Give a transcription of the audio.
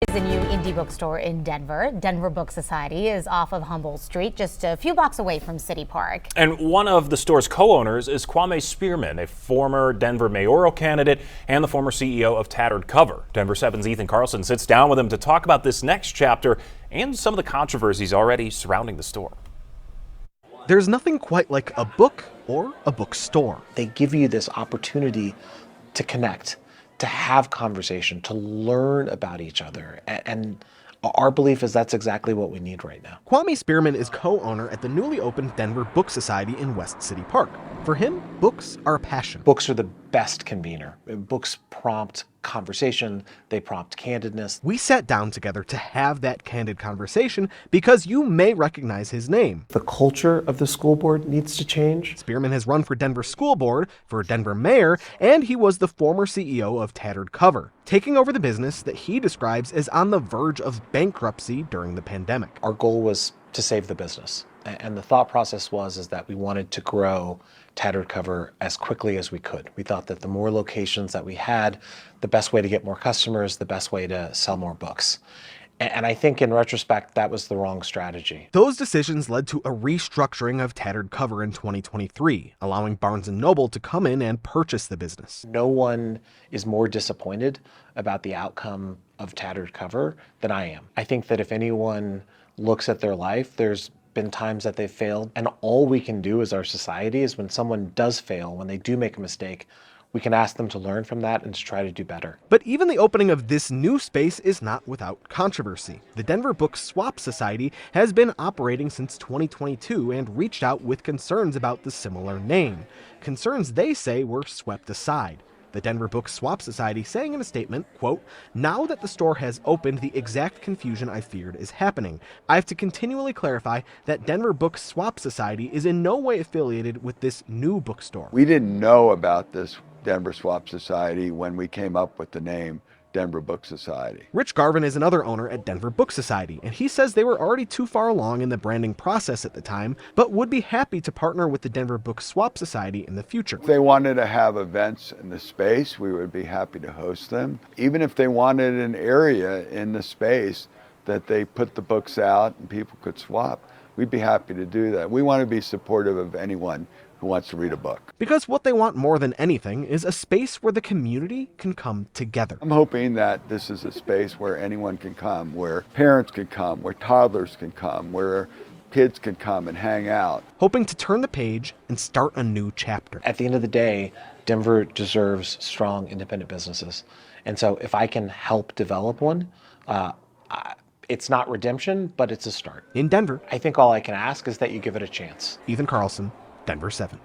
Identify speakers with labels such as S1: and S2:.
S1: A new indie bookstore in Denver. Denver Book Society is off of Humboldt Street, just a few blocks away from City Park.
S2: And one of the store's co-owners is Kwame Spearman, a former Denver mayoral candidate and the former CEO of Tattered Cover. Denver 7's Ethan Carlson sits down with him to talk about this next chapter and some of the controversies already surrounding the store.
S3: There's nothing quite like a book or a bookstore.
S4: They give you this opportunity to connect, to have conversation, to learn about each other. And our belief is that's exactly what we need right now.
S3: Kwame Spearman is co-owner at the newly opened Denver Book Society in West City Park. For him, books are a passion.
S4: Books are the best convener. Books prompt conversation, they prompt candidness.
S3: We sat down together to have that candid conversation because you may recognize his name.
S4: The culture of the school board needs to change.
S3: Spearman has run for Denver School Board, for Denver Mayor, and he was the former CEO of Tattered Cover, taking over the business that he describes as on the verge of bankruptcy during the pandemic.
S4: Our goal was to save the business. And the thought process was that we wanted to grow Tattered Cover as quickly as we could. We thought that the more locations that we had, the best way to get more customers, the best way to sell more books. And I think in retrospect, that was the wrong strategy.
S3: Those decisions led to a restructuring of Tattered Cover in 2023, allowing Barnes & Noble to come in and purchase the business.
S4: No one is more disappointed about the outcome of Tattered Cover than I am. I think that if anyone looks at their life, there's been times that they've failed, and all we can do as our society is when someone does fail, when they do make a mistake, we can ask them to learn from that and to try to do better.
S3: But even the opening of this new space is not without controversy. The Denver Book Swap Society has been operating since 2022 and reached out with concerns about the similar name. Concerns they say were swept aside. The Denver Book Swap Society saying in a statement, quote, "Now that the store has opened, the exact confusion I feared is happening. I have to continually clarify that Denver Book Swap Society is in no way affiliated with this new bookstore."
S5: We didn't know about this Denver Swap Society when we came up with the name Denver Book Society.
S3: Rich Garvin is another owner at Denver Book Society, and he says they were already too far along in the branding process at the time, but would be happy to partner with the Denver Book Swap Society in the future.
S5: If they wanted to have events in the space, we would be happy to host them. Even if they wanted an area in the space that they put the books out and people could swap, we'd be happy to do that. We want to be supportive of anyone who wants to read a book.
S3: Because what they want more than anything is a space where the community can come together.
S5: I'm hoping that this is a space where anyone can come, where parents can come, where toddlers can come, where kids can come and hang out.
S3: Hoping to turn the page and start a new chapter.
S4: At the end of the day, Denver deserves strong independent businesses. And so if I can help develop one, it's not redemption, but it's a start.
S3: In Denver,
S4: I think all I can ask is that you give it a chance.
S3: Ethan Carlson, Denver 7.